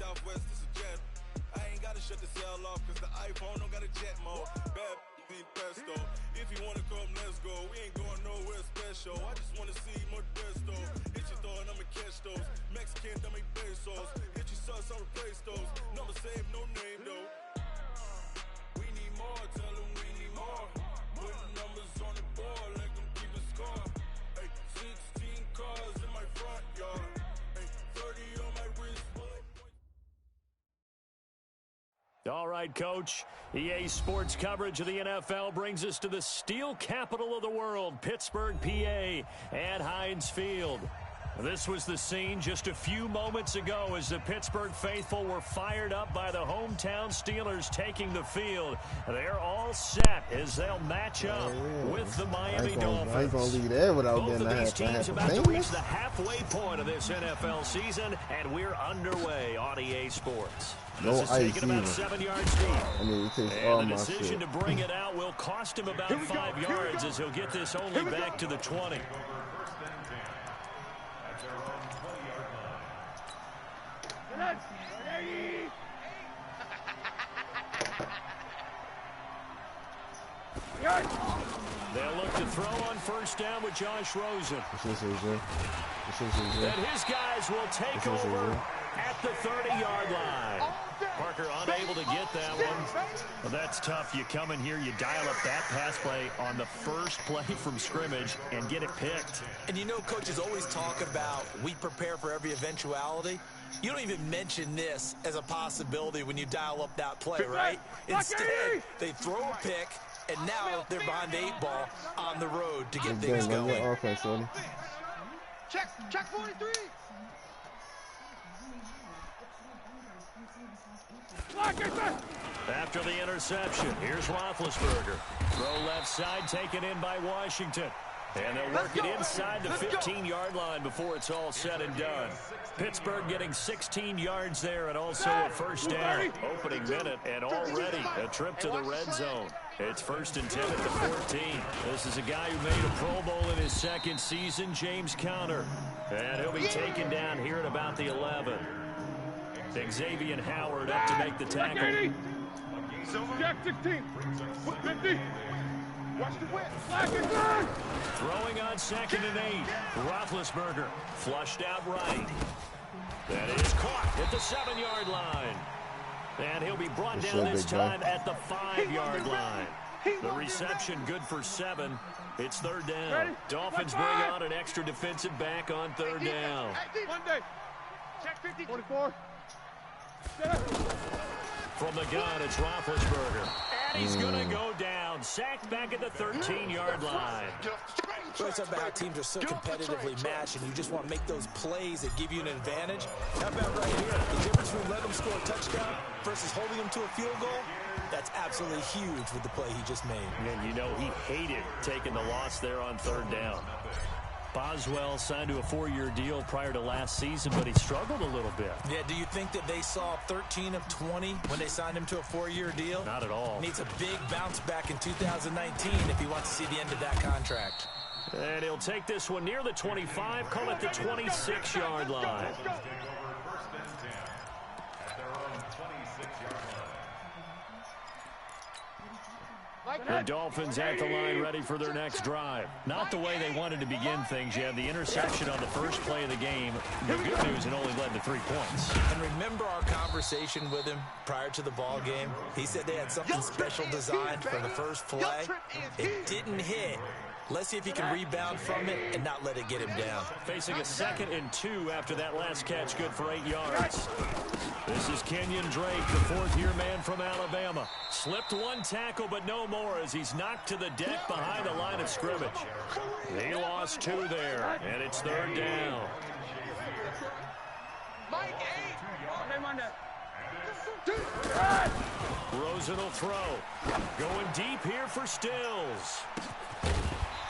Southwest, this a jet. I ain't gotta shut the cell off, cause the iPhone don't got a jet mode. Bad pesto. If you wanna come, let's go. We ain't going nowhere special. I just wanna see more desto. Hit your thought, I'ma catch those. Mexican, I make pesos. Hit your sauce, I'll replace those. Number save, no name though. We need more, tell them we need more. Putting numbers on the board, let them keep a score. Ay, 16 cars in my front yard. Ay, 30 on my wrist. All right, Coach. EA Sports coverage of the NFL brings us to the steel capital of the world, Pittsburgh, PA, at Heinz Field. This was the scene just a few moments ago as the Pittsburgh faithful were fired up by the hometown Steelers taking the field. They're all set as they'll match up with the Miami Dolphins. I ain't gonna leave there without Both getting of these teams about to reach the halfway point of this NFL season, and we're underway on EA Sports. No this is ice taken about 7 yards deep. I mean, it takes all and the my decision shit. to bring it out will cost him about 5 yards as he'll get this only back to the 20. They'll look to throw on first down with Josh Rosen. And his guys will take over at the 30-yard line. Parker unable to get that one. Well, that's tough. You come in here, you dial up that pass play on the first play from scrimmage and get it picked. And you know, coaches always talk about we prepare for every eventuality. You don't even mention this as a possibility when you dial up that play, right? Instead, they throw a pick, and now they're behind the 8 ball on the road to get things going. Check 43. After the interception, here's Roethlisberger. Throw left side, taken in by Washington. And they'll work it inside the 15-yard line before it's all said and done. Pittsburgh getting 16 yards there and also a first down. Opening minute and already a trip to the red zone. It's 1st and 10 at the 14. This is a guy who made a Pro Bowl in his second season, James Conner. And he'll be taken down here at about the 11. Xavier Howard up to make the tackle. Jack 16. 50. Watch the whip. Throwing on 2nd and 8. Roethlisberger flushed out right. That is caught at the 7-yard line. And he'll be brought down this time at the 5-yard line. The reception good for 7. It's 3rd down. Dolphins bring on an extra defensive back on 3rd down. Monday. Check 50. 44. From the gun, it's Roethlisberger. And he's going to go down. Sacked back at the 13-yard line. It's about how teams are so competitively matched, and you just want to make those plays that give you an advantage. How about right here? The difference between letting them score a touchdown versus holding them to a field goal, that's absolutely huge with the play he just made. And you know he hated taking the loss there on 3rd down. Boswell signed to a 4-year deal prior to last season, but he struggled a little bit. Yeah, do you think that they saw 13 of 20 when they signed him to a 4-year deal? Not at all. Needs a big bounce back in 2019 if he wants to see the end of that contract. And he'll take this one near the 25, call it the 26-yard line. The Dolphins at the line ready for their next drive. Not the way they wanted to begin things. You had the interception on the first play of the game. The good news, it only led to 3 points. And remember our conversation with him prior to the ball game? He said they had something special designed for the first play. It didn't hit. Let's see if he can rebound from it and not let it get him down. Facing a 2nd and 2 after that last catch, good for 8 yards. This is Kenyon Drake, the 4th-year man from Alabama. Slipped 1 tackle, but no more as he's knocked to the deck behind the line of scrimmage. He lost 2 there, and it's 3rd down. Rosen will throw. Going deep here for Stills.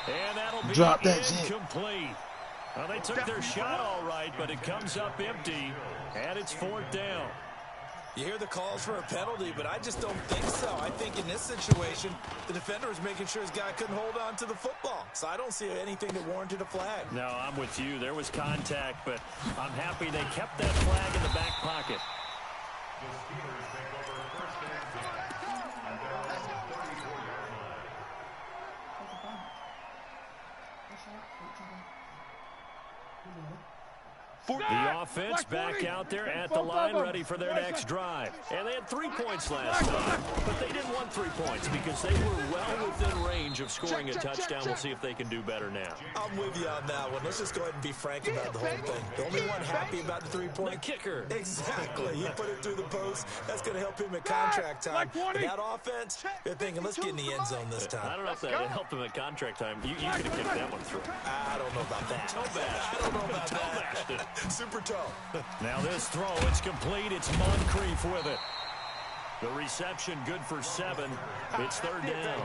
And that'll be incomplete. Well, they took their shot all right, but it comes up empty, and it's 4th down. You hear the calls for a penalty, but I just don't think so. I think in this situation, the defender was making sure his guy couldn't hold on to the football. So I don't see anything that warranted a flag. No, I'm with you. There was contact, but I'm happy they kept that flag in the back pocket. The offense back out there at the line, ready for their next drive. And they had 3 points last time, but they didn't want 3 points because they were well within range of scoring a touchdown. We'll see if they can do better now. I'm with you on that one. Let's just go ahead and be frank about the whole thing. The only one happy about the 3-point the kicker. Exactly. He put it through the post. That's going to help him at contract time. But that offense, they're thinking, let's get in the end zone this time. I don't know if that helped him at contract time. You could have kicked that one through. I don't know about that. I don't know about that. Super toe. Now this throw, it's complete. It's Moncrief with it. The reception good for 7. It's 3rd down.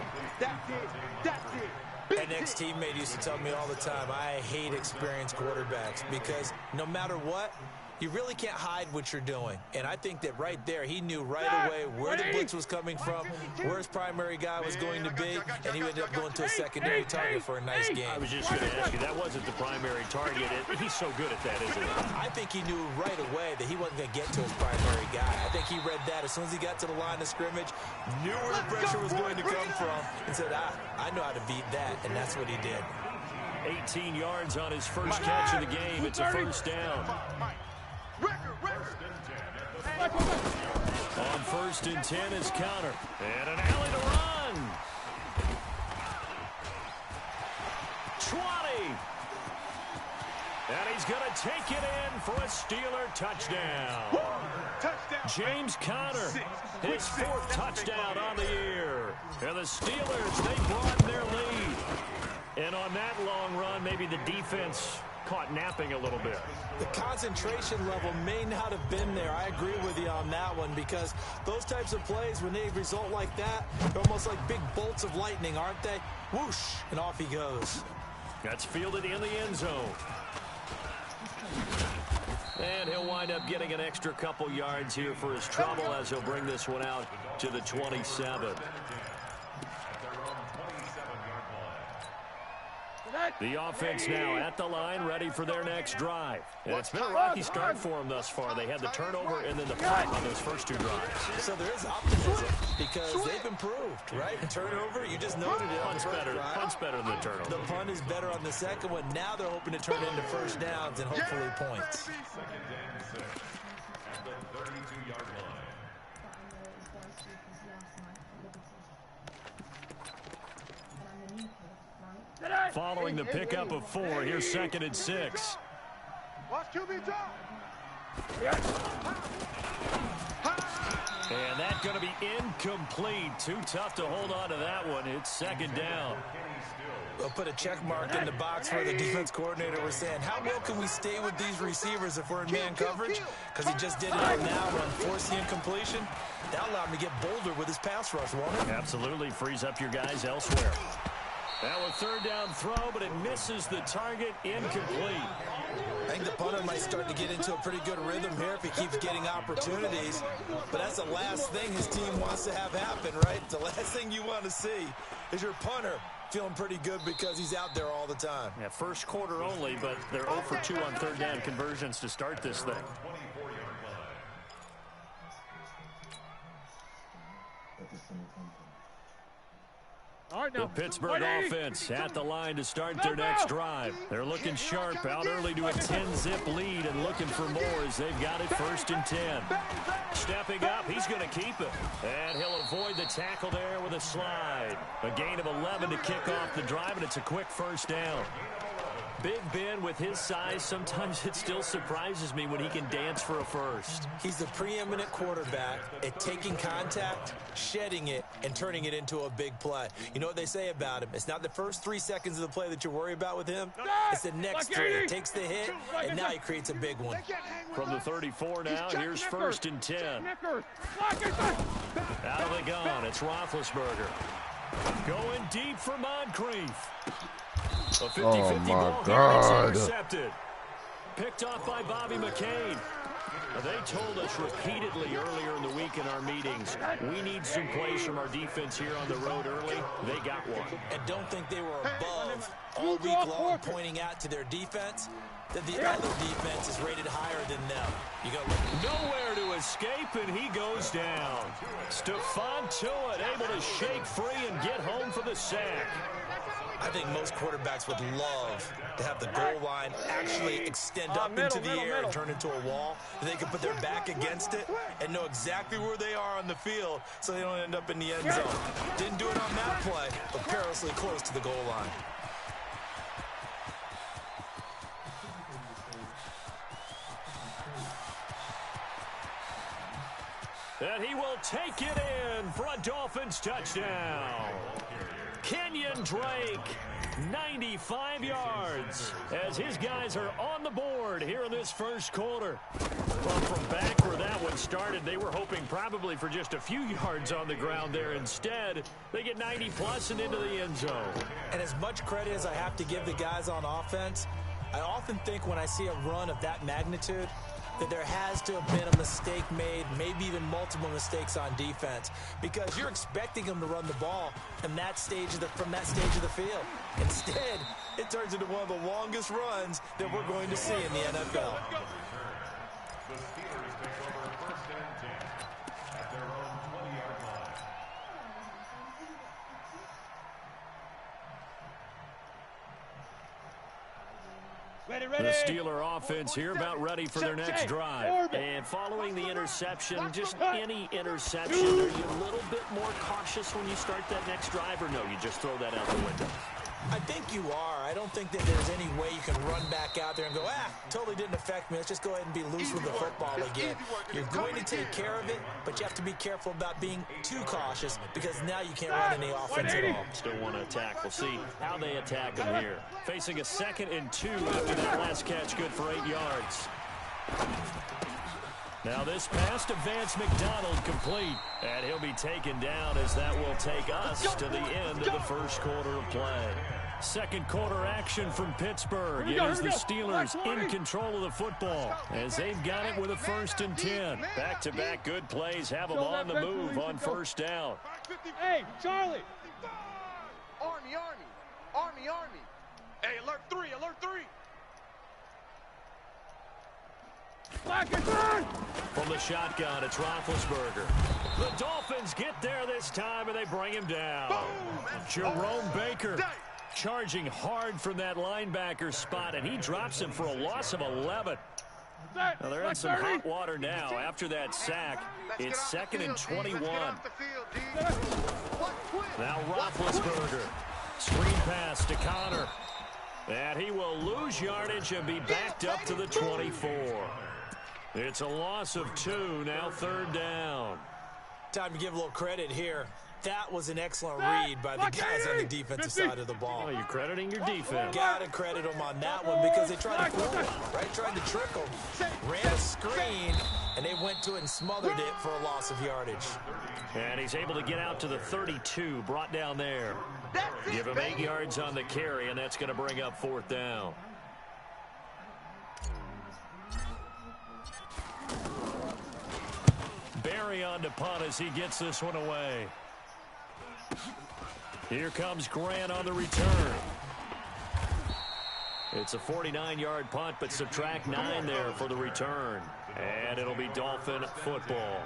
An ex-teammate used to tell me all the time, I hate experienced quarterbacks because no matter what, you really can't hide what you're doing. And I think that right there, he knew right away where the blitz was coming from, where his primary guy was going to be, and he ended up going to a secondary target for a nice game. I was just going to ask you, that wasn't the primary target. He's so good at that, isn't he? I think he knew right away that he wasn't going to get to his primary guy. I think he read that as soon as he got to the line of scrimmage, knew where the pressure was going to come from, and said, I know how to beat that, and that's what he did. 18 yards on his first catch of the game. It's a 1st down. On 1st and 10 is Counter. And an alley to run. 20. And he's going to take it in for a Steeler touchdown. James Conner, his 4th touchdown on the year. And the Steelers, they broaden their lead. And on that long run, maybe the defense caught napping a little bit. The concentration level may not have been there. I agree with you on that one because those types of plays, when they result like that, they're almost like big bolts of lightning, aren't they? Whoosh, and off he goes. That's fielded in the end zone. And he'll wind up getting an extra couple yards here for his trouble as he'll bring this one out to the 27. The offense now at the line, ready for their next drive. And it's been a rocky start for them thus far. They had the turnover and then the punt on those first 2 drives. So there is optimism because they've improved, right? Turnover, you just noted it. Punt's better than the turnover. The punt is better on the second one. Now they're hoping to turn it into 1st downs and hopefully points. Following the pickup of 4, here's 2nd and 6. Watch QB drop. And that's going to be incomplete. Too tough to hold on to that one. It's 2nd down. They'll put a check mark in the box where the defense coordinator was saying, how well can we stay with these receivers if we're in man coverage? Because he just did it on that one, forced the incompletion. That allowed him to get bolder with his pass rush, won't it? Absolutely. Frees up your guys elsewhere. Now a 3rd down throw, but it misses the target. Incomplete. I think the punter might start to get into a pretty good rhythm here if he keeps getting opportunities. But that's the last thing his team wants to have happen, right? The last thing you want to see is your punter feeling pretty good because he's out there all the time. Yeah, first quarter only, but they're 0 for 2 on 3rd down conversions to start this thing. The Pittsburgh offense at the line to start their next drive. They're looking sharp, out early to a 10-zip lead and looking for more as they've got it 1st and 10. Stepping up, he's going to keep it. And he'll avoid the tackle there with a slide. A gain of 11 to kick off the drive, and it's a quick 1st down. Big Ben, with his size, sometimes it still surprises me when he can dance for a first. He's the preeminent quarterback at taking contact, shedding it, and turning it into a big play. You know what they say about him? It's not the first 3 seconds of the play that you worry about with him. It's the next 3. He takes the hit, and now he creates a big one. From the 34 now, here's 1st and 10. Out of the gun, it's Roethlisberger. Going deep for Moncrief. A 50-50 ball here, it's intercepted. Picked off by Bobby McCain. They told us repeatedly earlier in the week in our meetings, we need some plays from our defense here on the road early. They got one. And don't think they were above all week long pointing out to their defense that the other defense is rated higher than them. You go nowhere to escape, and he goes down. Stephon Tuitt able to shake free and get home for the sack. I think most quarterbacks would love to have the goal line actually extend up into the air and turn into a wall. They can put their back against it and know exactly where they are on the field so they don't end up in the end zone. Didn't do it on that play, but perilously close to the goal line. And he will take it in for a Dolphins touchdown. Kenyon Drake, 95 yards, as his guys are on the board here in this first quarter. Well, from back where that one started, they were hoping probably for just a few yards on the ground there. Instead, they get 90-plus and into the end zone. And as much credit as I have to give the guys on offense, I often think when I see a run of that magnitude, that there has to have been a mistake made, maybe even multiple mistakes on defense, because you're expecting them to run the ball from that stage of the field. Instead, it turns into one of the longest runs that we're going to see in the NFL. The Steeler offense here about ready for their next drive. And following the interception, just any interception, are you a little bit more cautious when you start that next drive, or no, you just throw that out the window? I think you are. I don't think that there's any way you can run back out there and go, totally didn't affect me. Let's just go ahead and be loose with the football again. You're going to take care of it, but you have to be careful about being too cautious because now you can't run any offense at all. Still want to attack. We'll see how they attack them here. Facing a 2nd and 2 after that last catch, good for 8 yards. Now this pass to Vance McDonald complete, and he'll be taken down as that will take us to the end of the first quarter of play. Second quarter action from Pittsburgh. It is the Steelers in control of the football as they've got it with a 1st and 10. Back-to-back good plays have them on the move on first down. Hey, Charlie! Army! Hey, alert 3! From the shotgun, it's Roethlisberger. The Dolphins get there this time, and they bring him down. Jerome Baker charging hard from that linebacker spot, and he drops him for a loss of 11. Now they're in some hot water now. After that sack, it's 2nd and 21. Now Roethlisberger. Screen pass to Connor. And he will lose yardage and be backed up to the 24. It's a loss of 2, now 3rd down. Time to give a little credit here. That was an excellent read by the guys on the defensive side of the ball. Oh, you're crediting your defense. Got to credit them on that one because they tried to fool him, right? Tried to trick him. Ran a screen, and they went to it and smothered it for a loss of yardage. And he's able to get out to the 32, brought down there. Give him 8 yards on the carry, and that's going to bring up 4th down. Barry on to punt as he gets this one away. Here comes Grant on the return. It's a 49-yard punt, but subtract 9 there for the return. And it'll be Dolphin football.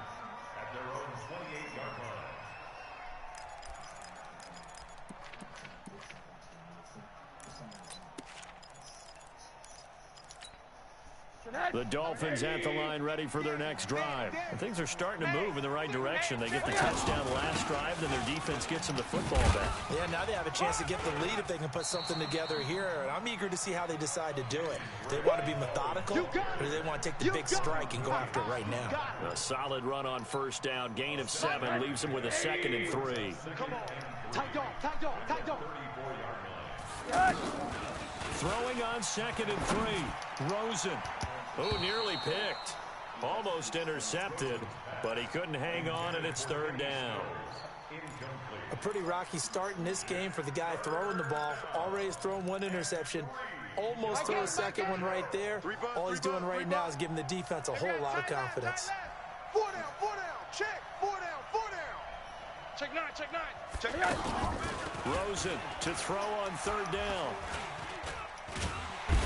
The Dolphins at the line ready for their next drive. And things are starting to move in the right direction. They get the touchdown last drive, then their defense gets them the football back. Yeah, now they have a chance to get the lead if they can put something together here. And I'm eager to see how they decide to do it. Do they want to be methodical, or do they want to take the big strike and go after it right now? A solid run on first down. Gain of 7 leaves them with a 2nd and 3. Come on. Tight dog. Throwing on 2nd and 3. Rosen. Oh, nearly picked. Almost intercepted, but he couldn't hang on, and it's 3rd down. A pretty rocky start in this game for the guy throwing the ball. Already has thrown 1 interception. Almost threw a 2nd one right there. All he's doing right now is giving the defense a whole lot of confidence. 4 down. Check. 4 down. Check 9. Rosen to throw on 3rd down.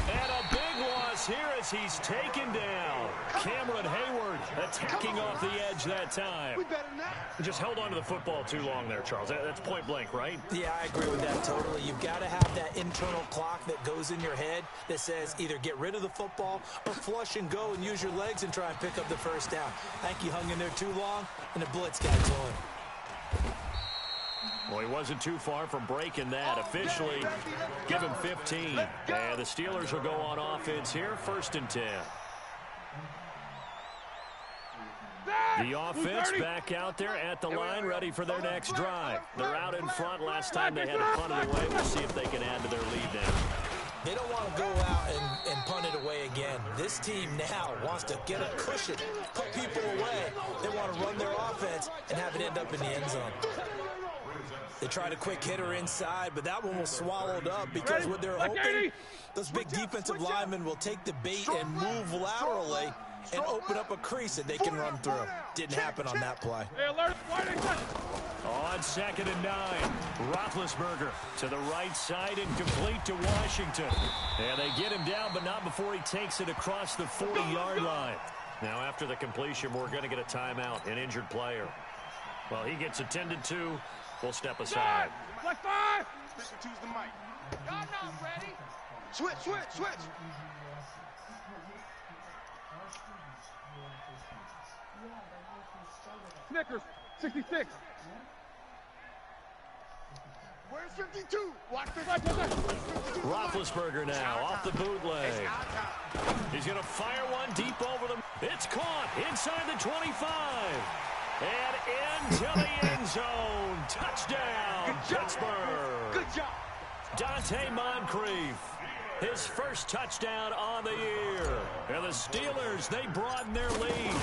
And a big loss here as he's taken down. Cameron Hayward, a attacking off the edge that time. We better than that. Just held on to the football too long there, Charles. That's point blank, right? Yeah, I agree with that totally. You've got to have that internal clock that goes in your head that says either get rid of the football or flush and go and use your legs and try and pick up the first down. I think he hung in there too long, and the blitz got to him. Well, he wasn't too far from breaking that. Officially, give him 15. And the Steelers will go on offense here, 1st and 10. The offense back out there at the line, ready for their next drive. They're out in front. Last time they had to punt it away. We'll see if they can add to their lead now. They don't want to go out and punt it away again. This team now wants to get a cushion, put people away. They want to run their offense and have it end up in the end zone. They tried a quick hitter inside, but that one was swallowed up because what they're hoping, those big defensive linemen will take the bait and move laterally and open up a crease that they can run through. Didn't happen on that play. On 2nd and 9, Roethlisberger to the right side and complete to Washington. And they get him down, but not before he takes it across the 40-yard line. Now, after the completion, we're going to get a timeout, an injured player. Well, he gets attended to. We'll step aside. Black 5. Choose the mic. Y'all not ready. Switch. Snickers, 66. Where's 52? Watch this. Roethlisberger now off the bootleg. He's going to fire one deep over them. It's caught inside the 25. And into the end zone. Touchdown, Pittsburgh. Good job. Dante Moncrief, his first touchdown on the year. And the Steelers, they broaden their lead.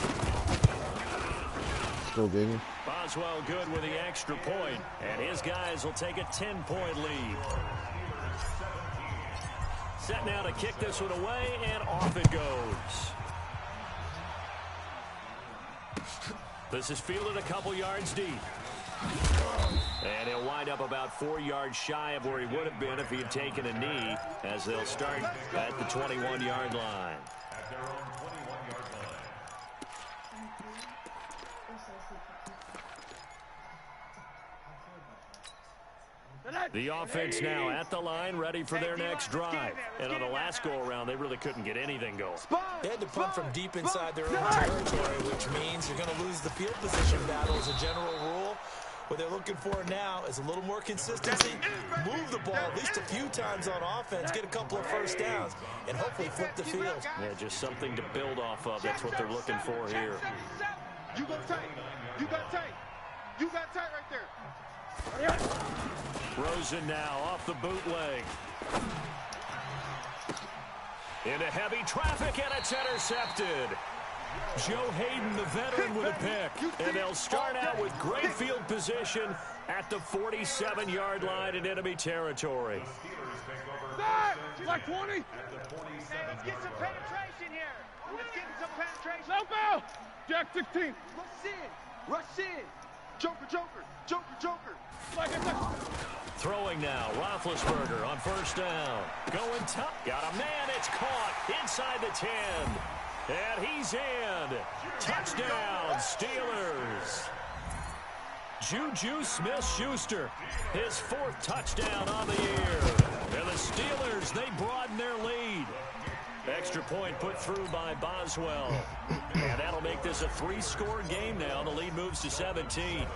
Go, baby. Boswell good with the extra point, and his guys will take a 10-point lead. Set now to kick this one away, and off it goes. This is fielded a couple yards deep. And he'll wind up about 4 yards shy of where he would have been if he had taken a knee, as they'll start at the 21-yard line. The offense now at the line, ready for their next drive. And on the last go-around, they really couldn't get anything going. They had to punt from deep inside their own territory, which means you're going to lose the field position battle as a general rule. What they're looking for now is a little more consistency, move the ball at least a few times on offense, get a couple of first downs, and hopefully flip the field. Yeah, just something to build off of. That's what they're looking for here. You got tight. You got tight. You got tight right there. Rosen now off the bootleg. Into heavy traffic, and it's intercepted. Joe Hayden, the veteran, with a pick. And they'll start out with great field position at the 47-yard line in enemy territory. Like 20. Hey, let's get some penetration here. Let's get some penetration. Help out. Jack 16. Rush in. Joker. Throwing now, Roethlisberger on first down. Going top. Got a man. It's caught inside the 10. And he's in. Touchdown, Steelers. Juju Smith-Schuster, his 4th touchdown on the year. And the Steelers, they broaden their lead. Extra point put through by Boswell. And that'll make this a 3-score game now. The lead moves to 17.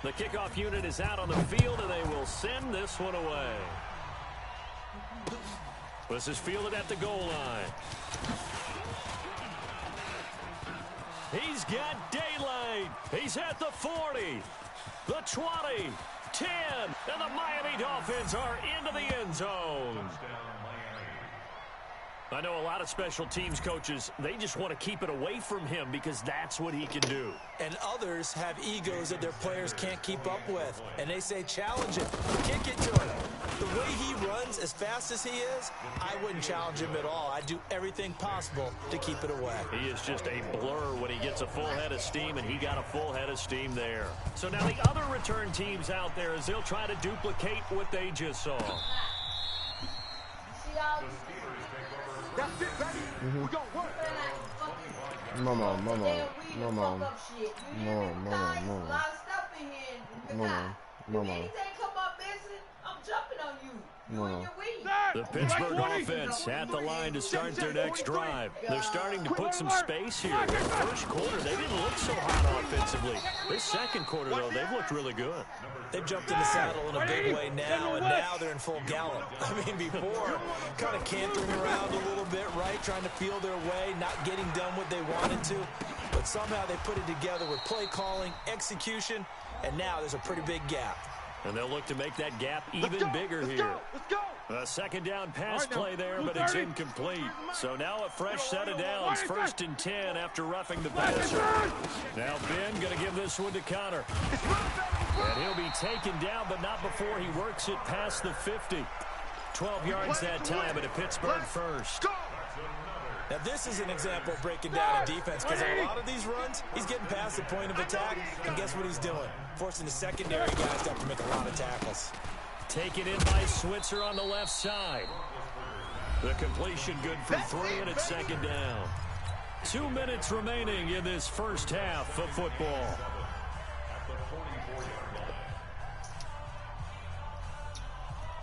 The kickoff unit is out on the field, and they will send this one away. This is fielded at the goal line. He's got daylight. He's at the 40, the 20, 10, and the Miami Dolphins are into the end zone. I know a lot of special teams coaches, they just want to keep it away from him because that's what he can do. And others have egos that their players can't keep up with. And they say, challenge him, kick it to him. The way he runs as fast as he is, I wouldn't challenge him at all. I'd do everything possible to keep it away. He is just a blur when he gets a full head of steam, and he got a full head of steam there. So now the other return teams out there, as they'll try to duplicate what they just saw. That's it, baby. We're going to work. Mama. No, mom. No. Anything come up missing, I'm jumping on you. You and your weed. The Pittsburgh offense at the line to start their next drive. They're starting to put some space here. In the first quarter, they didn't look so hot offensively. This second quarter, though, they've looked really good. They've jumped in the saddle in a big way now, and now they're in full gallop. I mean, before, kind of cantering around a little bit, right, trying to feel their way, not getting done what they wanted to. But somehow they put it together with play calling, execution, and now there's a pretty big gap. And they'll look to make that gap even bigger here. A second down pass play there, but it's incomplete. So now a fresh set of downs, 1st and 10 after roughing the passer. Now Ben going to give this one to Connor. And he'll be taken down, but not before he works it past the 50. 12 yards that time, and a Pittsburgh first. Now, this is an example of breaking down a defense, because a lot of these runs, he's getting past the point of attack, and guess what he's doing? Forcing the secondary guys to have to make a lot of tackles. Taken in by Switzer on the left side. The completion good for 3, and it's second down. 2 minutes remaining in this first half of football.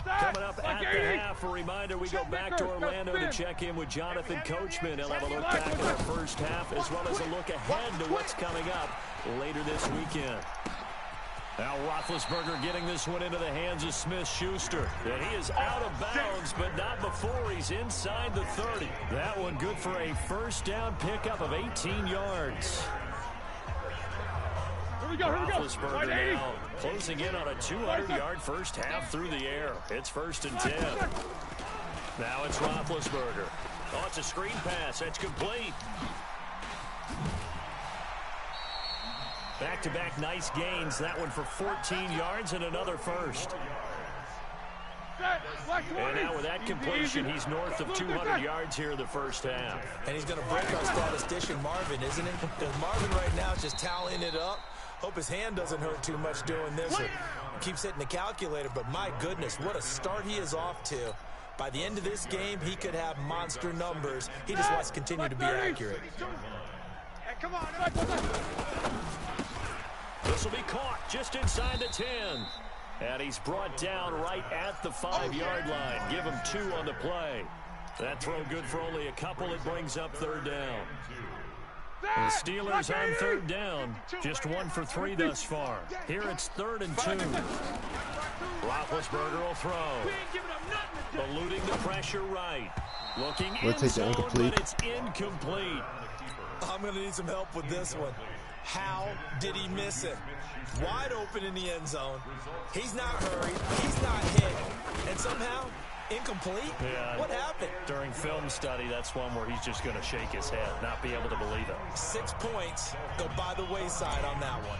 Coming up at the half, a reminder, we go back to Orlando to check in with Jonathan Coachman. He'll have a look back at the first half as well as a look ahead to what's coming up later this weekend. Now Roethlisberger getting this one into the hands of Smith-Schuster. And he is out of bounds, but not before he's inside the 30. That one good for a first down pickup of 18 yards. Roethlisberger now closing in on a 200-yard first half through the air. It's 1st and 10. Now it's Roethlisberger. Oh, it's a screen pass. That's complete. Back-to-back nice gains. That one for 14 yards and another first. And now with that completion, he's north of 200 yards here in the first half. And he's going to break our statistician Marvin, isn't he? Because Marvin right now is just tallying it up. Hope his hand doesn't hurt too much doing this. Or keeps hitting the calculator, but my goodness, what a start he is off to. By the end of this game, he could have monster numbers. He just wants to continue to be accurate. Hey, come on. This will be caught just inside the 10. And he's brought down right at the 5-yard line. Give him 2 on the play. That throw good for only a couple. It brings up 3rd down. The Steelers on 3rd down. Just 1 for 3 thus far. Here it's 3rd and 2. Roethlisberger will throw. Eluding the pressure right. Looking in zone, but it's incomplete. I'm going to need some help with this one. How did he miss it? Wide open in the end zone. He's not hurried. He's not hit. And somehow, incomplete? Yeah, what happened? During film study, that's one where he's just going to shake his head, not be able to believe it. 6 points go by the wayside on that one.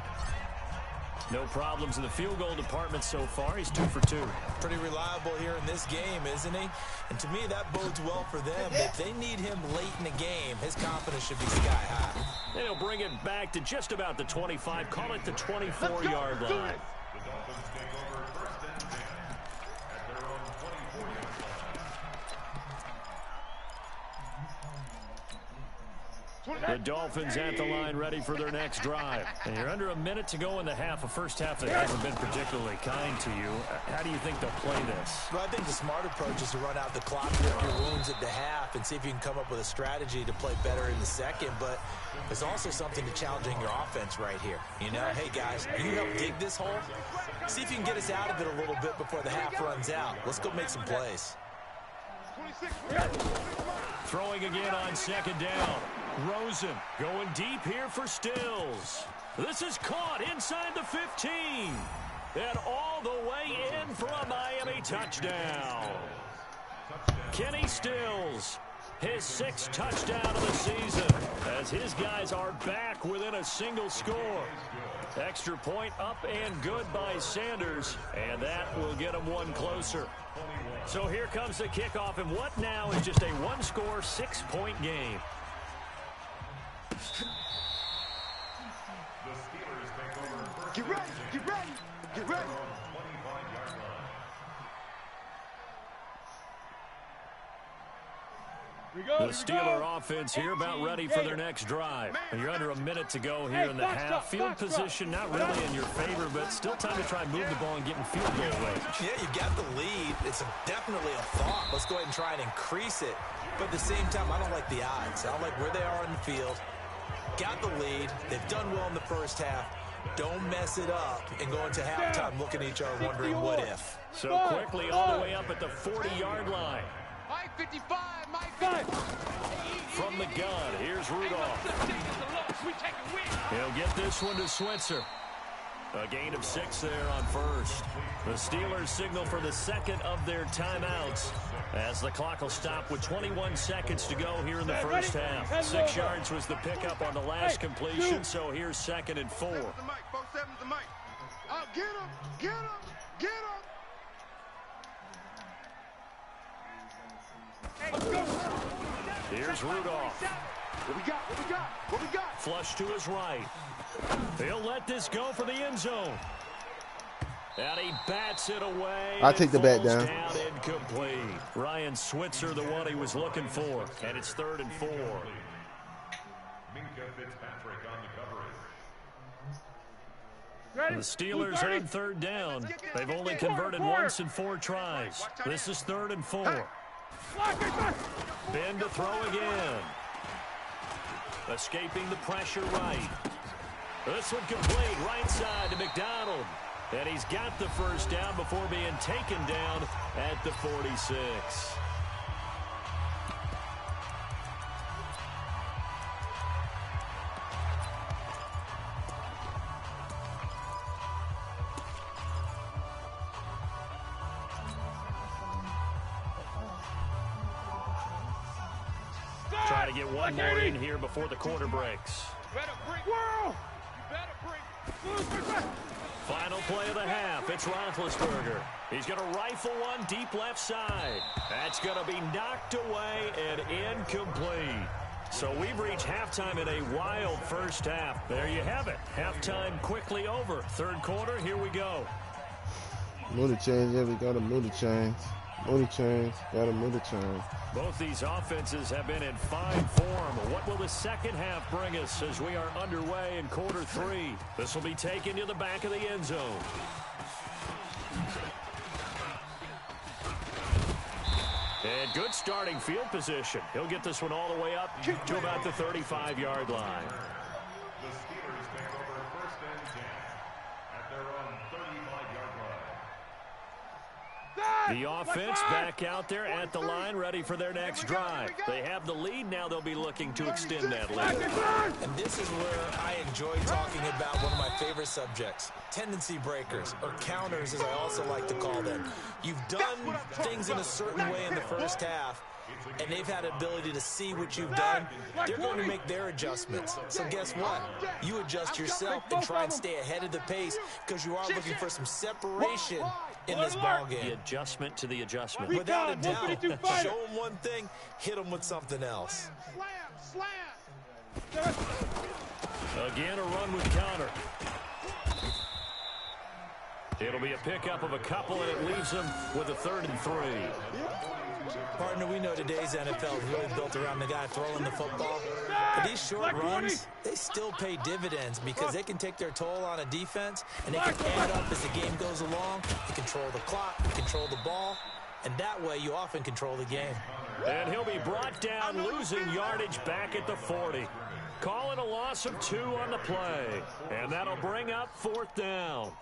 No problems in the field goal department so far. He's 2 for 2. Pretty reliable here in this game, isn't he? And to me, that bodes well for them. If they need him late in the game, his confidence should be sky high. They'll bring it back to just about the 25. Call it the 24-yard line. The Dolphins at the line ready for their next drive. And you're under a minute to go in the half. A first half that hasn't been particularly kind to you. How do you think they'll play this? Well, I think the smart approach is to run out the clock, rip your wounds at the half, and see if you can come up with a strategy to play better in the second. But there's also something to challenging your offense right here. You know, hey, guys, you help dig this hole. See if you can get us out of it a little bit before the half runs out. Let's go make some plays. Throwing again on 2nd down. Rosen going deep here for Stills. This is caught inside the 15. And all the way in for a Miami touchdown. Kenny Stills, his 6th touchdown of the season, as his guys are back within a single score. Extra point up and good by Sanders, and that will get him 1 closer. So here comes the kickoff, and what now is just a 1-score, 6-point game. Get ready, get ready, get ready. The Steeler offense here about ready for their next drive. And you're under a minute to go here in the half. Field position not really in your favor, but still time to try and move the ball and get in field goal range. Yeah, you got the lead. It's definitely a thought. Let's go ahead and try and increase it. But at the same time, I don't like the odds. I don't like where they are in the field. Got the lead. They've done well in the first half. Don't mess it up and go into halftime looking at each other wondering what if. So quickly all the way up at the 40-yard line. Mike 55, Mike 5. From the gun, here's Rudolph. He'll get this one to Switzer. A gain of 6 there on first. The Steelers signal for the second of their timeouts as the clock will stop with 21 seconds to go here in the first half. 6 yards was the pickup on the last completion, so here's 2nd and 4. Get him, get him, get him. Here's Rudolph. What we got? What we got? What we got? Flush to his right. He'll let this go for the end zone. And he bats it away. I'll take the bat down. Incomplete. Ryan Switzer, the one he was looking for. And it's 3rd and 4. The Steelers on 3rd down. They've only converted once in 4 tries. This is 3rd and 4. Ben to throw again. Escaping the pressure right. This one complete, right side to McDonald. And he's got the first down before being taken down at the 46. Trying to get one more in here before the quarter breaks. Final play of the half. It's Roethlisberger. He's going to rifle one deep left side. That's going to be knocked away and incomplete. So we've reached halftime in a wild first half. There you have it. Halftime quickly over. 3rd quarter, here we go. Move the chains, yeah, we got to move the chains. Move the chains, got to move the chains. Both these offenses have been in fine form. What will the second half bring us as we are underway in quarter 3? This will be taken to the back of the end zone. And good starting field position. He'll get this one all the way up to about the 35-yard line. The Steelers take over 1st and 10 at their own 35-yard line. The offense back out there at the line, ready for their next drive. They have the lead. Now they'll be looking to extend that lead. And this is where I enjoy talking about one of my favorite subjects, tendency breakers, or counters as I also like to call them. You've done things in a certain way in the first half, and they've had the ability to see what you've done. They're going to make their adjustments. So guess what? You adjust yourself and try and stay ahead of the pace because you are looking for some separation in this ball game. The adjustment to the adjustment. Without a doubt, show them one thing, hit them with something else. Again, a run with counter. It'll be a pickup of a couple, and it leaves them with a 3rd and 3. Partner, we know today's NFL is really built around the guy throwing the football. But these short runs, they still pay dividends because they can take their toll on a defense, and they can add up as the game goes along. You control the clock, you control the ball, and that way you often control the game. And he'll be brought down, losing yardage back at the 40. Calling a loss of 2 on the play, and that'll bring up 4th down.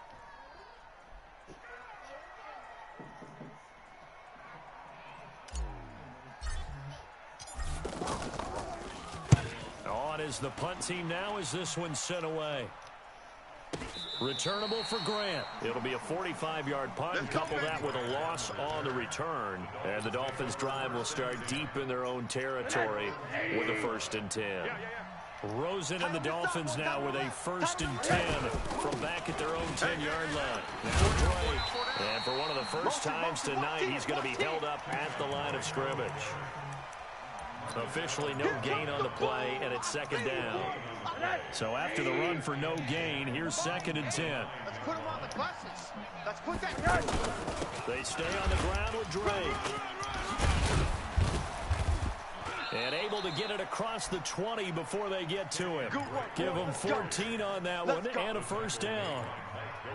On is the punt team now as this one's sent away. Returnable for Grant. It'll be a 45-yard punt and couple that with a loss on the return. And the Dolphins' drive will start deep in their own territory with a 1st and 10. Rosen and the Dolphins now with a 1st and 10 from back at their own 10-yard line. Now Drake. And for one of the first times tonight, he's going to be held up at the line of scrimmage. Officially no gain on the play, and it's 2nd down. So after the run for no gain, here's 2nd and 10. Let's put him on the buses. Let's put that guy. They stay on the ground with Drake. And able to get it across the 20 before they get to him. Give him 14 on that one and a first down.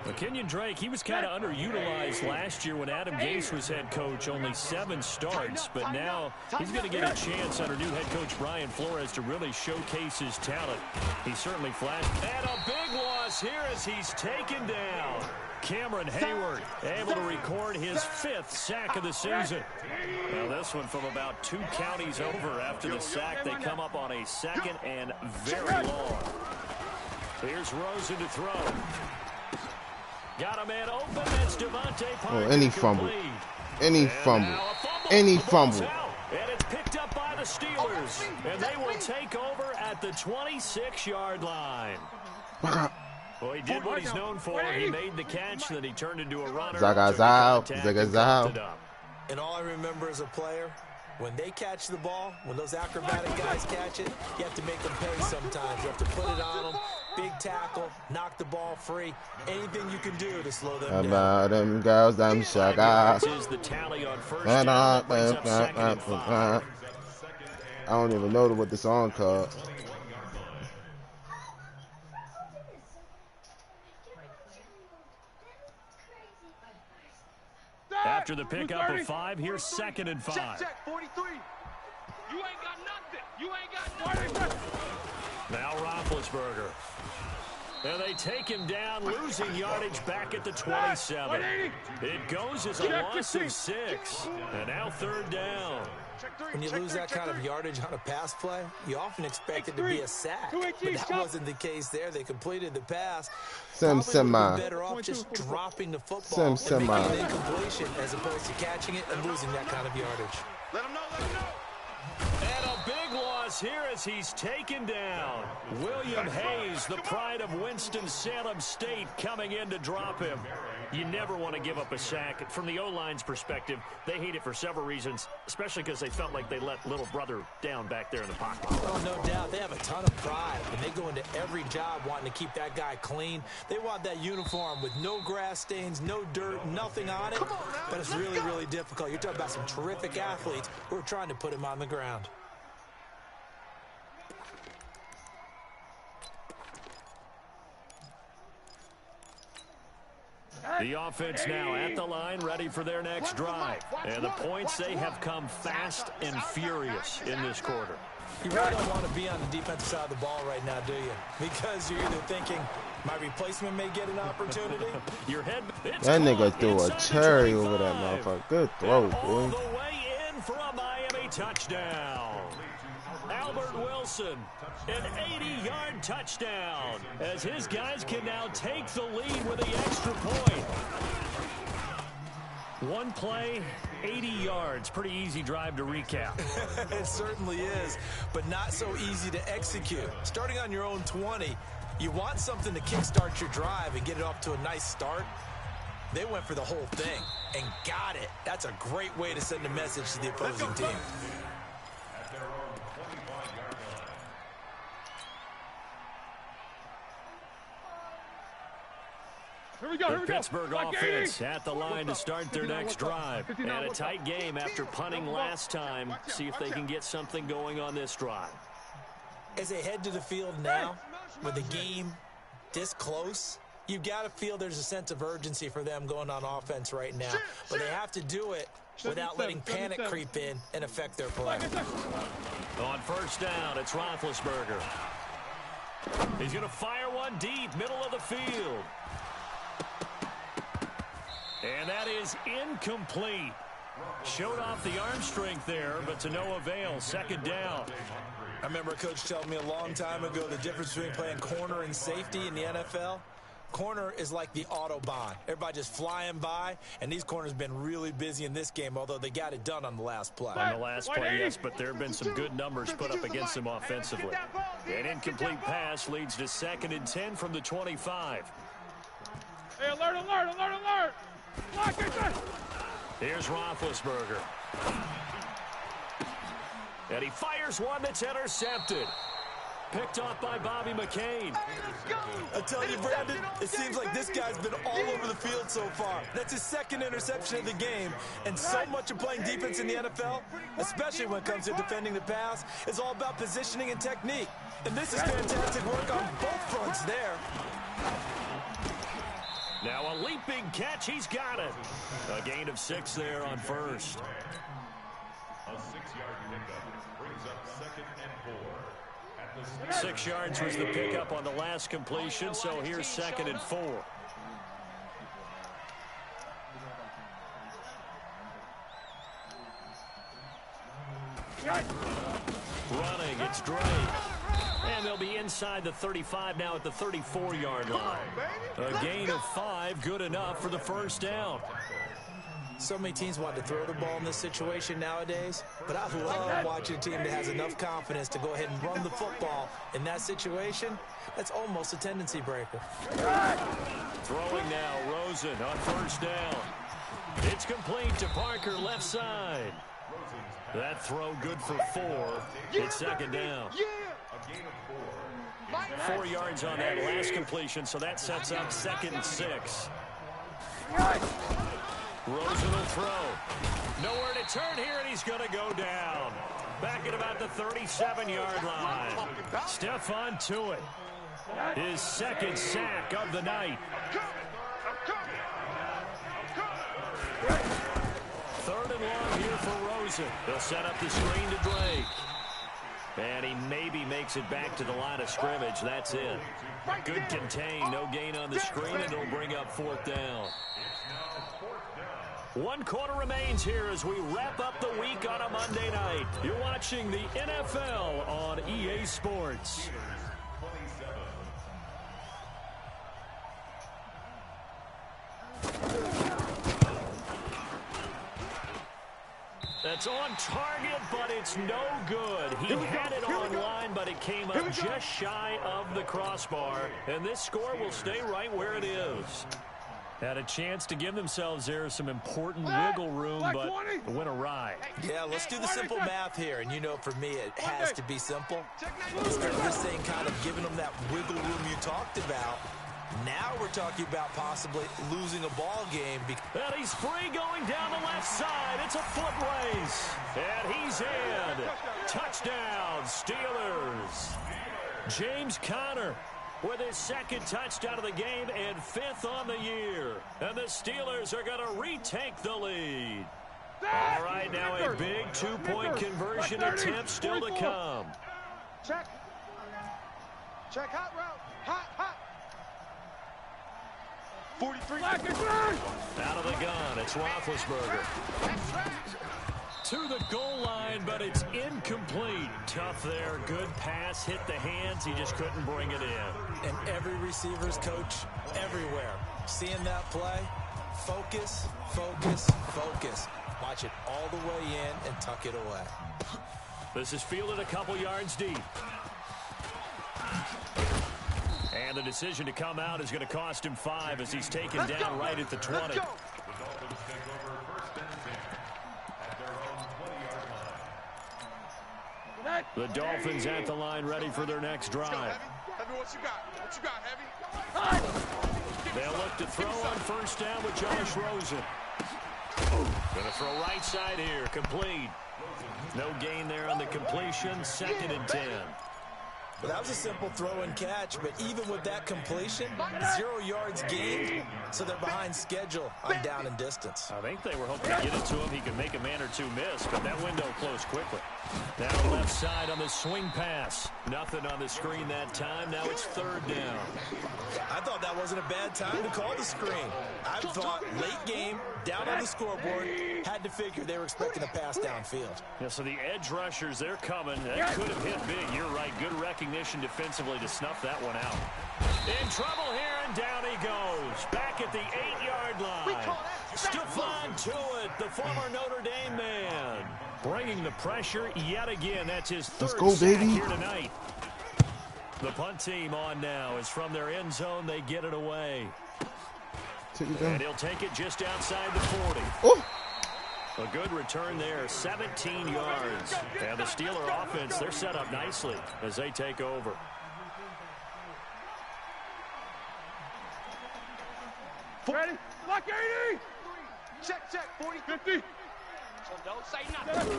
But Kenyon Drake, he was kind of underutilized last year when Adam Gase was head coach. Only 7 starts, but now he's going to get a chance under new head coach Brian Flores to really showcase his talent. He certainly flashed. And a big loss here as he's taken down. Cameron Hayward able to record his 5th sack of the season. Now this one from about 2 counties over. After the sack, they come up on a 2nd and very long. Here's Rosen to throw. Got a man open. That's Devontae Parker. Oh, any fumble. Any fumble. Any fumble. And it's picked up by the Steelers. And they will take over at the 26-yard line. Well, he did what he's known for. He made the catch, then he turned into a runner. Zagazao. And all I remember as a player, when they catch the ball, when those acrobatic guys catch it, you have to make them pay sometimes. You have to put it on them, big tackle, knock the ball free. Anything you can do to slow them down. Them girls, them sugar. This is the tally on first down. That brings up 2nd and 5. I don't even know what the song called. After the pickup of 5, here's 2nd and 5. Check, 43. You ain't got nothing. You ain't got nothing. Now Roethlisberger. And they take him down, losing yardage back at the 27. It goes as a loss of 6. And now 3rd down. When you lose that kind of yardage on a pass play, you often expect it to be a sack. But that wasn't the case there. They completed the pass. Probably better off just dropping the football and making an incompletion as opposed to catching it and losing that kind of yardage. Let him know, let him know. And a big loss here as he's taken down. William Hayes, the pride of Winston-Salem State, coming in to drop him. You never want to give up a sack. From the O-line's perspective, they hate it for several reasons, especially because they felt like they let little brother down back there in the pocket. Oh, no doubt. They have a ton of pride, and they go into every job wanting to keep that guy clean. They want that uniform with no grass stains, no dirt, nothing on it. But it's really, really difficult. You're talking about some terrific athletes who are trying to put him on the ground. The offense now at the line, ready for their next drive. And the points, they have come fast and furious in this quarter. You really don't want to be on the defensive side of the ball right now, do you? Because you're either thinking, my replacement may get an opportunity. Your head, that nigga threw a cherry over that motherfucker. Good throw, boy. All the way in for a Miami touchdown. Albert Wilson, an 80-yard touchdown, as his guys can now take the lead with the extra point. One play, 80 yards. Pretty easy drive to recap. It certainly is, but not so easy to execute. Starting on your own 20, you want something to kickstart your drive and get it off to a nice start. They went for the whole thing and got it. That's a great way to send a message to the opposing team. The Pittsburgh offense at the line to start their next drive. And a tight game after punting last time. See if they can get something going on this drive. As they head to the field now, with the game this close, you've got to feel there's a sense of urgency for them going on offense right now. But they have to do it without letting panic creep in and affect their play. On first down, it's Roethlisberger. He's going to fire one deep, middle of the field. And that is incomplete. Showed off the arm strength there, but to no avail. 2nd down. I remember a coach telling me a long time ago the difference between playing corner and safety in the NFL. Corner is like the Autobahn. Everybody just flying by, and these corners have been really busy in this game, although they got it done on the last play. On the last play, yes, but there have been some good numbers put up against them offensively. An incomplete pass leads to 2nd and 10 from the 25. Hey, alert, alert, alert, alert! Here's Roethlisberger. And he fires one that's intercepted. Picked off by Bobby McCain. A I tell you, Brandon, it seems like this guy's been all over the field so far. That's his second interception of the game. And so much of playing defense in the NFL, especially when it comes to defending the pass, is all about positioning and technique. And this is fantastic work on both fronts there. Now a leaping catch. He's got it. A gain of 6 there on first. A 6-yard pickup brings up 2nd and 4. 6 yards was the pickup on the last completion, so here's 2nd and 4. Running, it's Drake. And they'll be inside the 35 now at the 34-yard line. A gain of 5, good enough for the first down. So many teams want to throw the ball in this situation nowadays, but I love watching a team that has enough confidence to go ahead and run the football. In that situation, that's almost a tendency breaker. Throwing now, Rosen on first down. It's complete to Parker, left side. That throw good for 4. It's 2nd down. 4 yards on that last completion, so that sets up 2nd and 6. Rosen will throw. Nowhere to turn here, and he's going to go down. Back at about the 37-yard line. Stephon Tuitt. His 2nd sack of the night. 3rd and long here for Rosen. They'll set up the screen to Drake. And he maybe makes it back to the line of scrimmage. That's it. Good contain. No gain on the screen, and it'll bring up 4th down. 1 quarter remains here as we wrap up the week on a Monday night. You're watching the NFL on EA Sports. That's on target, but it's no good. He had it on line, but it came up just shy of the crossbar. And this score will stay right where it is. Had a chance to give themselves there some important wiggle room, but it went awry. Yeah, let's do the simple math here. And you know, for me, it has to be simple. Instead of this thing kind of giving them that wiggle room you talked about, now we're talking about possibly losing a ball game. And he's free going down the left side. It's a foot race. And he's in. Touchdown, Steelers. James Conner with his 2nd touchdown of the game and 5th on the year. And the Steelers are going to retake the lead. All right, now a big 2-point conversion attempt still to come. Check. Check, hot route. Hot. 43. Out of the gun, it's Roethlisberger. To the goal line, but it's incomplete. Tough there, good pass, hit the hands, he just couldn't bring it in. And every receiver's coach everywhere. Seeing that play, focus, focus, focus. Watch it all the way in and tuck it away. This is fielded a couple yards deep. And the decision to come out is going to cost him 5 as he's taken down right at the 20. The Dolphins at the line, ready for their next drive. Heavy, what you got? What you got, Heavy? They'll look to throw on first down with Josh Rosen. Going to throw right side here, complete. No gain there on the completion, 2nd and 10. Well, that was a simple throw and catch, but even with that completion, 0 yards gained, so they're behind schedule on down and distance. I think they were hoping to get it to him. He could make a man or two miss, but that window closed quickly. Now left side on the swing pass. Nothing on the screen that time. Now it's 3rd down. I thought that wasn't a bad time to call the screen. I thought late game, down on the scoreboard, had to figure they were expecting a pass downfield. Yeah, so the edge rushers, they're coming. That could have hit big. You're right. Good recognition defensively to snuff that one out. In trouble here, and down he goes. Back at the 8-yard line. Stephon Tuitt, the former Notre Dame man, bringing the pressure yet again. That's his 3rd sack here tonight. The punt team on now is from their end zone. They get it away. And he'll take it just outside the 40. Oh. A good return there, 17 yards. And the Steeler offense, they're set up nicely as they take over. Ready? Lock 80! Check, 40. 50. Don't say nothing.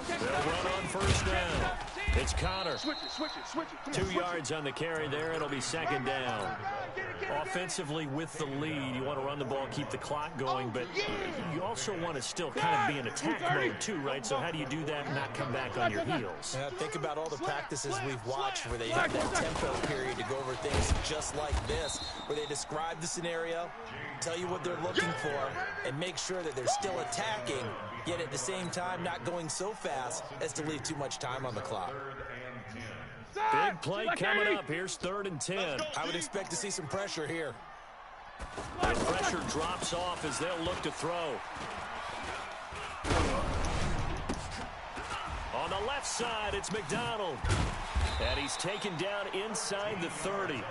They'll run on first down. It's Connor. Switch it. 2 yards on the carry there. It'll be second down. Offensively with the lead, you want to run the ball, keep the clock going, but you also want to still kind of be in attack mode too, right? So how do you do that and not come back on your heels? Yeah, think about all the practices we've watched where they have that tempo period to go over things just like this, where they describe the scenario, tell you what they're looking for, and make sure that they're still attacking, yet at the same time not going so fast as to leave too much time on the clock. Big play coming up. Here's 3rd and 10. I would expect to see some pressure here. The pressure drops off as they'll look to throw. On the left side, it's McDonald. And he's taken down inside the 30.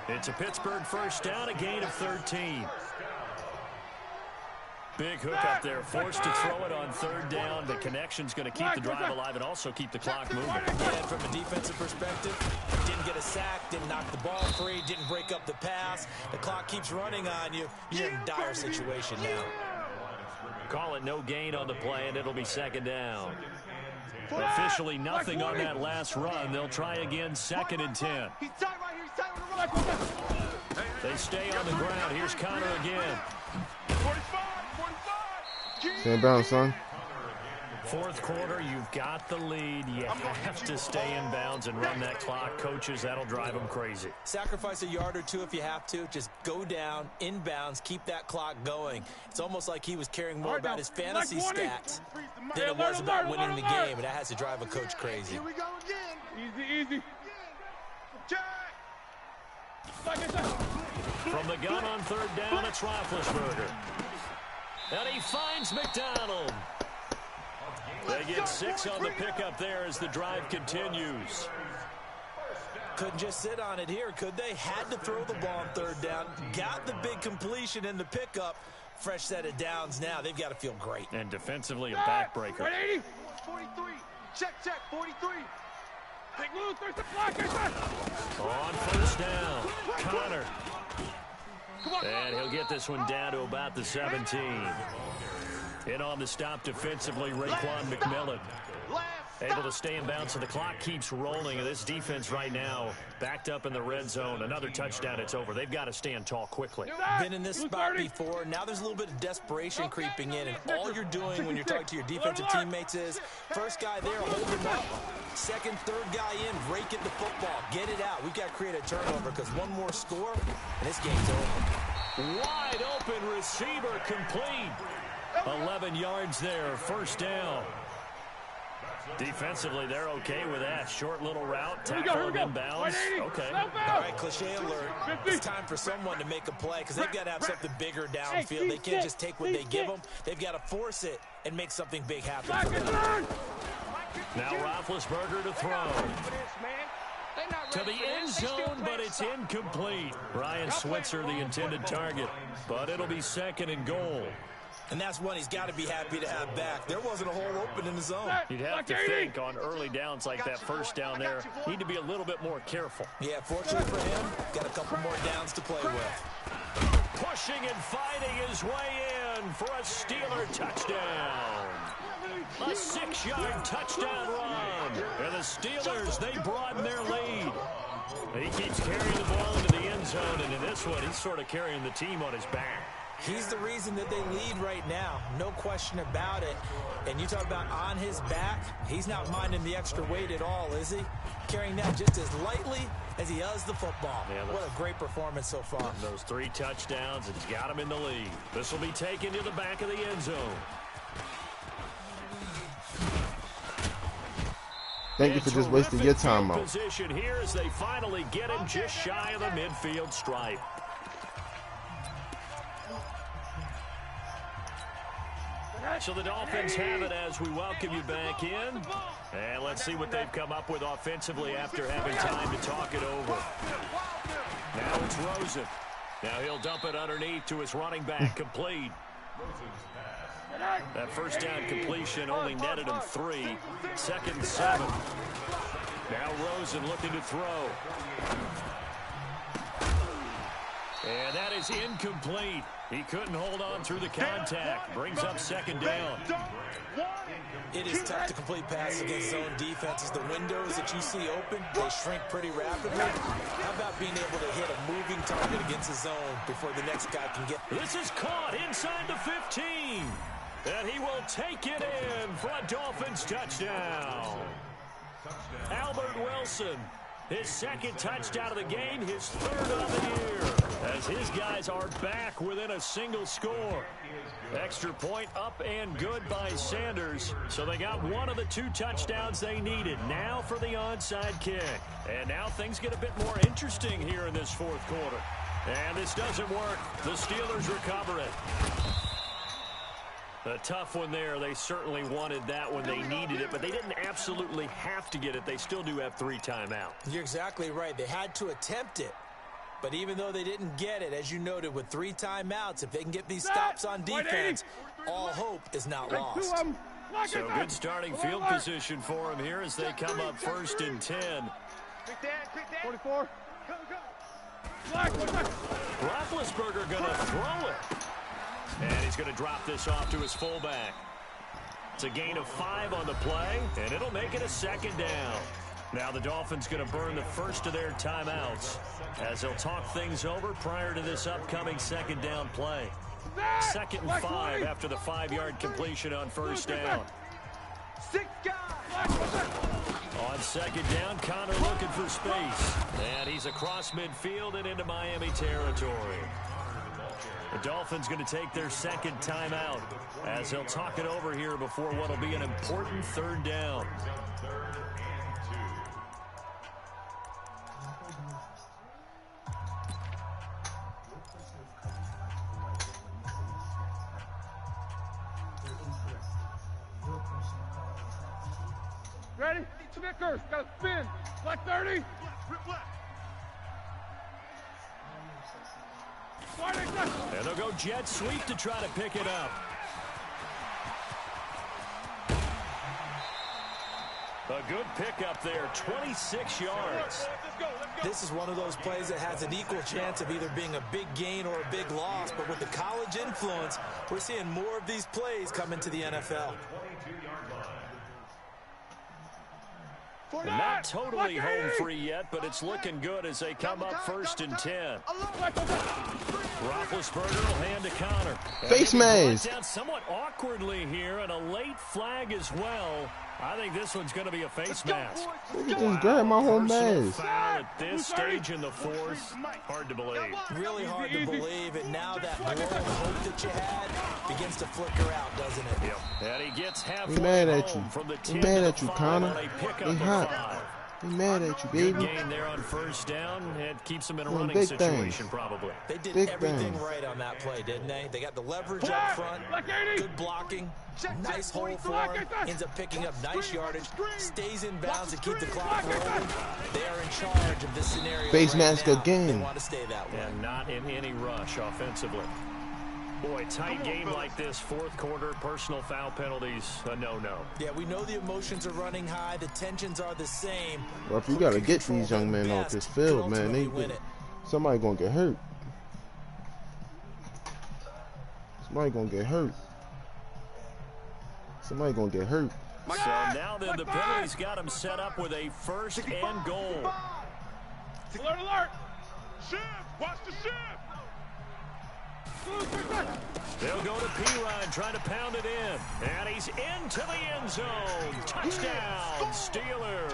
It's a Pittsburgh first down, a gain of 13. Big hook up there, forced to throw it on 3rd down. The connection's going to keep the drive alive and also keep the clock moving. And from a defensive perspective, didn't get a sack, didn't knock the ball free, didn't break up the pass. The clock keeps running on you. You're in a dire situation now. Call it no gain on the play, and it'll be second down. Officially nothing on that last run. They'll try again, 2nd and 10. They stay on the ground. Here's Connor again. 45. Stay in bounds, son. 4th quarter, you've got the lead. You have to stay in bounds and run that clock. Coaches, that'll drive them crazy. Sacrifice a yard or two if you have to. Just go down, in bounds, keep that clock going. It's almost like he was caring more about his fantasy stats than it was about winning the game, and that has to drive a coach crazy. Here we go again. Easy. From the gun on 3rd down, it's Roethlisberger. And he finds McDonald. They get 6 on the pickup there as the drive continues. Couldn't just sit on it here, could they? Had to throw the ball on 3rd down. Got the big completion in the pickup. Fresh set of downs now. They've got to feel great. And defensively, a backbreaker. 80. 43. Check, 43. Take loose. There's the block. On first down, Connor. And he'll get this one down to about the 17. In on the stop defensively, Raekwon McMillan. Able to stay in bounds, so the clock keeps rolling. And this defense right now backed up in the red zone. Another touchdown, it's over. They've got to stand tall quickly. Been in this spot before. Now there's a little bit of desperation creeping in. And all you're doing when you're talking to your defensive teammates is, first guy there, hold him up. Second, third guy in, rake it the football. Get it out. We've got to create a turnover because one more score, and this game's over. Wide open receiver complete. 11 yards there, first down. Defensively, they're okay with that. Short little route, tackle him inbounds. Okay. All right, cliche alert. It's time for someone to make a play because they've got to have something bigger downfield. They can't just take what they give them. They've got to force it and make something big happen for them. Now Roethlisberger to throw. To the end zone, but it's incomplete. Ryan Switzer, the intended target, but it'll be 2nd and goal. And that's one he's got to be happy to have back. There wasn't a hole open in the zone. You'd have to think on early downs like that first down there, need to be a little bit more careful. Yeah, fortunately for him, got a couple more downs to play with. Pushing and fighting his way in for a Steeler touchdown. A 6-yard touchdown run. And the Steelers, they broaden their lead. He keeps carrying the ball into the end zone, and in this one, he's sort of carrying the team on his back. He's the reason that they lead right now. No question about it. And you talk about on his back, he's not minding the extra weight at all, is he? Carrying that just as lightly as he does the football. Yeah, what a great performance so far. Those 3 touchdowns, it's got him in the lead. This will be taken to the back of the end zone. Thank you for just wasting your time out. Position here as they finally get him just shy of the midfield stripe. So the Dolphins have it as we welcome you back in. And let's see what they've come up with offensively after having time to talk it over. Now it's Rosen. Now he'll dump it underneath to his running back, complete. That first down completion only netted him 3. 2nd and 7. Now Rosen looking to throw. And that is incomplete. He couldn't hold on through the contact. Brings up second down. It is tough to complete passes against zone defenses. The windows that you see open, they shrink pretty rapidly. How about being able to hit a moving target against the zone before the next guy can get... This is caught inside the 15. And he will take it in for a Dolphins touchdown. Albert Wilson, his second touchdown of the game, his third of the year, as his guys are back within a single score. Extra point up and good by Sanders. So they got one of the 2 touchdowns they needed. Now for the onside kick. And now things get a bit more interesting here in this fourth quarter. And this doesn't work. The Steelers recover it. A tough one there. They certainly wanted that when they needed it, but they didn't absolutely have to get it. They still do have 3 timeouts. You're exactly right. They had to attempt it. But even though they didn't get it, as you noted, with 3 timeouts, if they can get these stops on defense, all hope is not lost. So good starting field position for them here as they come up 1st and 10. 44. Roethlisberger going to throw it. And he's going to drop this off to his fullback. It's a gain of 5 on the play, and it'll make it a second down. Now the Dolphins going to burn the first of their timeouts as they'll talk things over prior to this upcoming second down play. 2nd and 5 after the 5-yard completion on first down. 6 guys. On second down, Connor looking for space. And he's across midfield and into Miami territory. The Dolphins going to take their second timeout as they'll talk it over here before what will be an important 3rd down. Ready? Snickers. Got to spin. Black 30. And they'll go jet sweep to try to pick it up. A good pickup there, 26 yards. This is one of those plays that has an equal chance of either being a big gain or a big loss. But with the college influence, we're seeing more of these plays come into the NFL. Not totally home free yet, but it's looking good as they come up 1st and 10. Roethlisberger will hand to Connor. Face mask. Down somewhat awkwardly here, and a late flag as well. I think this one's going to be a face mask. You just grabbed my whole mask. Foul at this stage in the fourth. Hard to believe. Really hard to believe, and now that glow of hope that you had begins to flicker out, doesn't it? Yep. And he gets halfway We mad at you. from the 10 We mad to at you, 5 Connor. on a pickup We of hot. 5. We mad at you, Good baby. gain there on first down. It keeps them in a Doing running big situation, things. probably. They did Big everything things. right on that play, didn't they? They got the leverage up front, good blocking, nice hole for him, ends up picking up nice yardage, stays in bounds to keep the clock rolling. They are in charge of this scenario Face right mask now. again. They want to stay that way. And not in any rush offensively. Boy, tight game like this, fourth quarter, personal foul penalties, a no-no. Yeah, we know the emotions are running high, the tensions are the same. Well, if you got to get these young men off this field, man, somebody going to get hurt. Somebody going to get hurt. Somebody going to get hurt. So now then the penalties got him set up with a 1st and goal. Alert, alert! Shift! Watch the shift! They'll go to Pirine, trying to pound it in. And he's into the end zone. Touchdown, Steelers.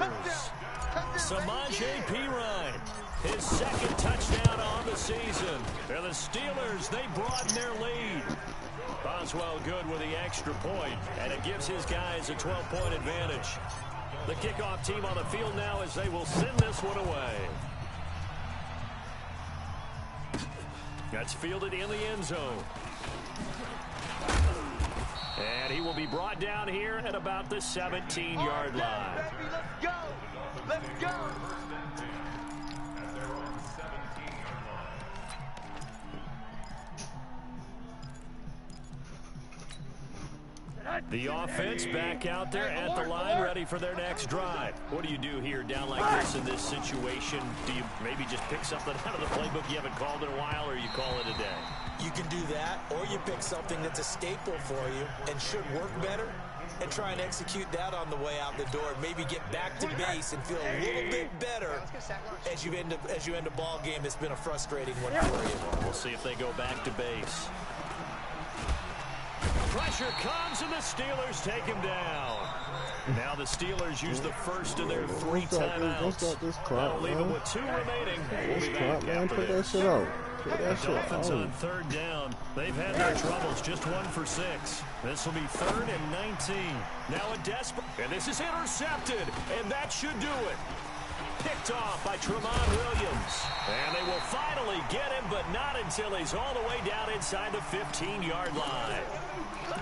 Samaje Pirine, his second touchdown on the season. And the Steelers, they broaden their lead. Boswell good with the extra point, and it gives his guys a 12-point advantage. The kickoff team on the field now as they will send this one away. That's fielded in the end zone. And he will be brought down here at about the 17-yard line. Let's go! Let's go! The offense back out there at the line, ready for their next drive. What do you do here down like this in this situation? Do you maybe just pick something out of the playbook you haven't called in a while, or you call it a day? You can do that, or you pick something that's a staple for you and should work better, and try and execute that on the way out the door. Maybe get back to base and feel a little bit better as you end a ball game that's been a frustrating one for you. We'll see if they go back to base. Pressure comes, and the Steelers take him down. Now the Steelers use the first of their 3 timeouts. That'll leave them with 2 remaining. We'll be back after Put that this. shit out. Put The that shit Dolphins out. on 3rd down. They've had their troubles, just 1 for 6. This will be 3rd and 19. Now a desperate, and this is intercepted, and that should do it. Picked off by Tramon Williams. And they will finally get him, but not until he's all the way down inside the 15-yard line.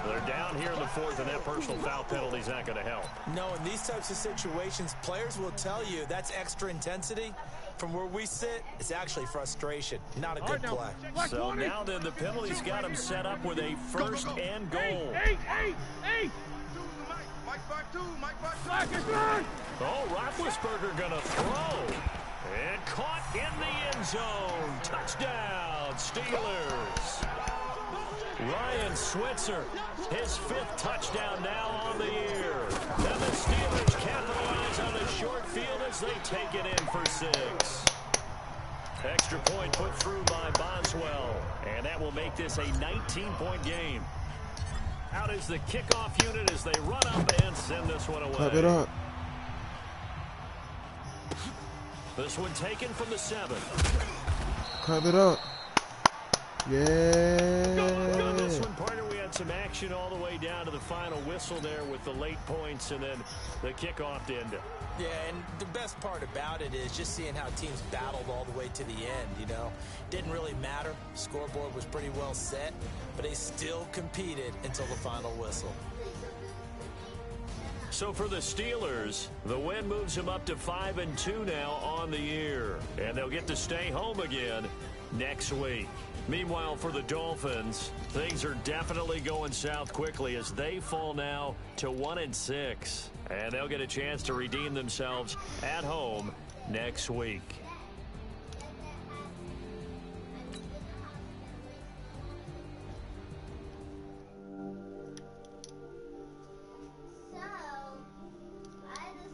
They're down here in the 4th, and that personal foul penalty is not going to help. No, in these types of situations, players will tell you that's extra intensity. From where we sit, it's actually frustration, not a good play. So now then, the penalty's got him set up with a 1st and goal. Oh, Roethlisberger going to throw. And caught in the end zone. Touchdown, Steelers. Ryan Switzer, his 5th touchdown now on the year. And the Steelers capitalize on the short field as they take it in for 6. Extra point put through by Boswell. And that will make this a 19-point game. Out is the kickoff unit as they run up and send this one away. Clap it up. This one taken from the 7. Clap it up. Yeah. On this one, partner, we had some action all the way down to the final whistle there with the late points and then the kickoff to end it. Yeah, and the best part about it is just seeing how teams battled all the way to the end, you know. Didn't really matter. Scoreboard was pretty well set, but they still competed until the final whistle. So for the Steelers, the win moves them up to 5-2 now on the year. And they'll get to stay home again next week. Meanwhile, for the Dolphins, things are definitely going south quickly as they fall now to 1-6. And they'll get a chance to redeem themselves at home next week.